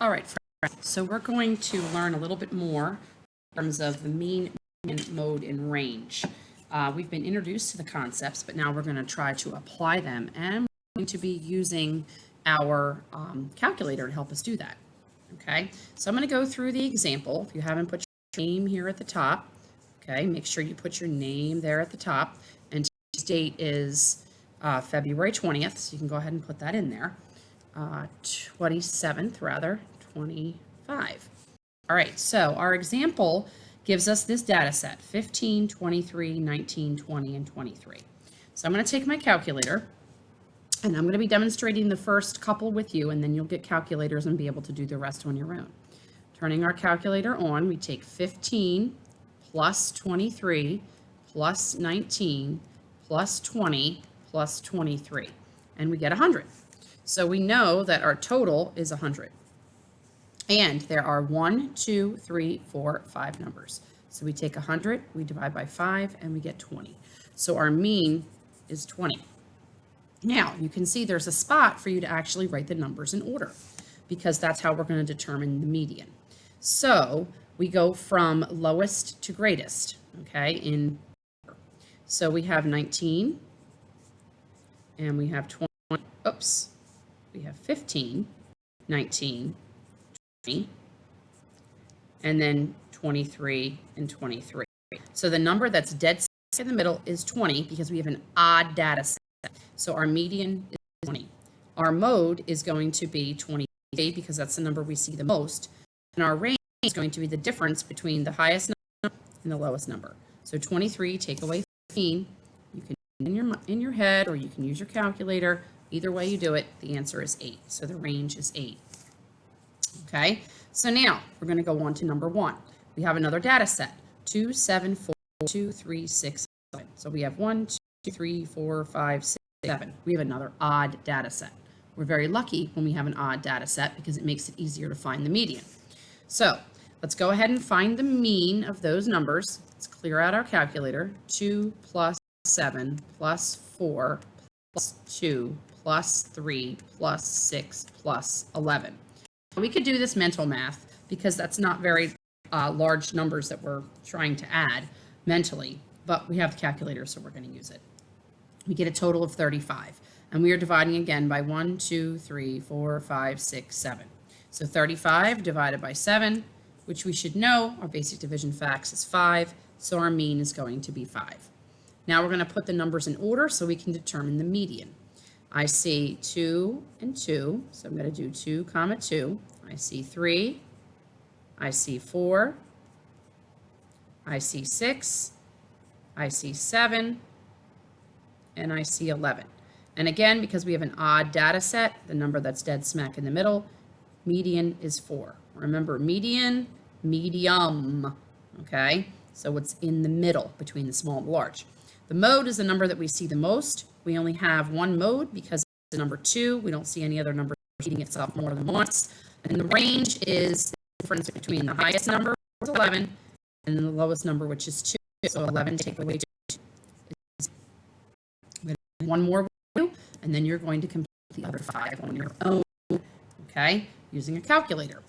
All right, friends, so we're going to learn a little bit more in terms of the mean, median, mode, and range. We've been introduced to the concepts, but now we're going to try to apply them, and we're going to be using our calculator to help us do that. Okay, so I'm going to go through the example. If you haven't put your name here at the top, okay, make sure you put your name there at the top, and today's date is February 20th, so you can go ahead and put that in there. 27th, rather, 25. All right, so our example gives us this data set, 15, 23, 19, 20, and 23. So I'm going to take my calculator, and I'm going to be demonstrating the first couple with you, and then you'll get calculators and be able to do the rest on your own. Turning our calculator on, we take 15 plus 23 plus 19 plus 20 plus 23, and we get 100. So we know that our total is 100. And there are 1, 2, 3, 4, 5 numbers. So we take 100, we divide by 5, and we get 20. So our mean is 20. Now, you can see there's a spot for you to actually write the numbers in order, because that's how we're going to determine the median. So we go from lowest to greatest, okay? So we have 19, and we have 20, oops. We have 15, 19, 20, and then 23 and 23. So the number that's dead in the middle is 20 because we have an odd data set. So our median is 20. Our mode is going to be 23 because that's the number we see the most. And our range is going to be the difference between the highest number and the lowest number. So 23, take away 15. You can in your head, or you can use your calculator. Either way you do it, the answer is 8. So the range is 8. Okay, so now we're going to go on to number 1. We have another data set, 2, 7, 4, 2, 3, 6, 7. So we have 1, 2, 3, 4, 5, 6, 7. We have another odd data set. We're very lucky when we have an odd data set because it makes it easier to find the median. So let's go ahead and find the mean of those numbers. Let's clear out our calculator. 2 plus 7 plus 4 plus 2 plus 3 plus 6 plus 11. We could do this mental math because that's not very large numbers that we're trying to add mentally, but we have the calculator, so we're going to use it. We get a total of 35, and we are dividing again by 1, 2, 3, 4, 5, 6, 7. So 35 divided by 7, which we should know, our basic division facts is 5, so our mean is going to be 5. Now we're going to put the numbers in order so we can determine the median. I see 2 and 2, so I'm going to do 2, 2. I see 3. I see 4. I see 6. I see 7. And I see 11. And again, because we have an odd data set, the number that's dead smack in the middle, median is 4. Remember, median, medium, okay? So what's in the middle between the small and the large. The mode is the number that we see the most. We only have one mode because it's the number 2. We don't see any other number repeating itself more than once. And the range is the difference between the highest number, which is 11, and the lowest number, which is 2. So 11 take away 2. One more, and then you're going to complete the other 5 on your own, okay, using a calculator.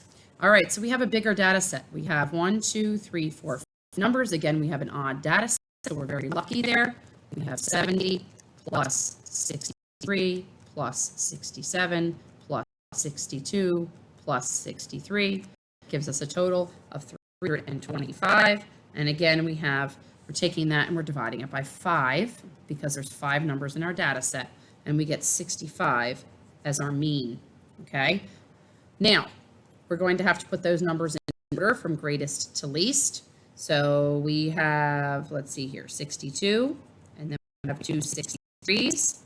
All right, so we have a bigger data set. We have 1, 2, 3, 4, 5 numbers. Again, we have an odd data set, so we're very lucky there. We have 70 plus 63 plus 67 plus 62 plus 63 gives us a total of 325. And again, we're taking that and we're dividing it by 5 because there's 5 numbers in our data set, and we get 65 as our mean, okay? Now, we're going to have to put those numbers in order from greatest to least. So we have, let's see here, 62, and then we have 2 63s,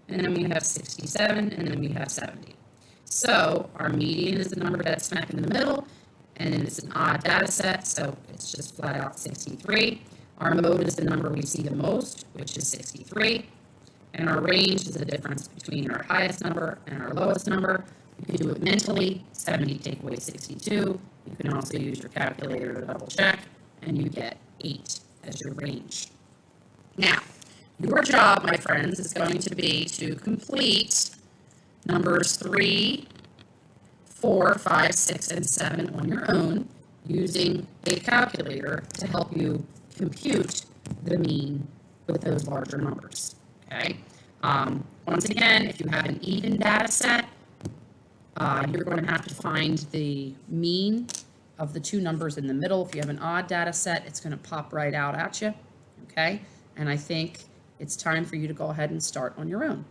and then we have 67, and then we have 70. So our median is the number that's smack in the middle, and it's an odd data set, so it's just flat out 63. Our mode is the number we see the most, which is 63. And our range is the difference between our highest number and our lowest number. You can do it mentally, 70 take away 62. You can also use your calculator to double check, and you get 8 as your range. Now, your job, my friends, is going to be to complete numbers 3, 4, 5, 6, and 7 on your own using a calculator to help you compute the mean with those larger numbers, okay? Once again, if you have an even data set, you're going to have to find the mean of the two numbers in the middle. If you have an odd data set, it's going to pop right out at you, okay? And I think it's time for you to go ahead and start on your own.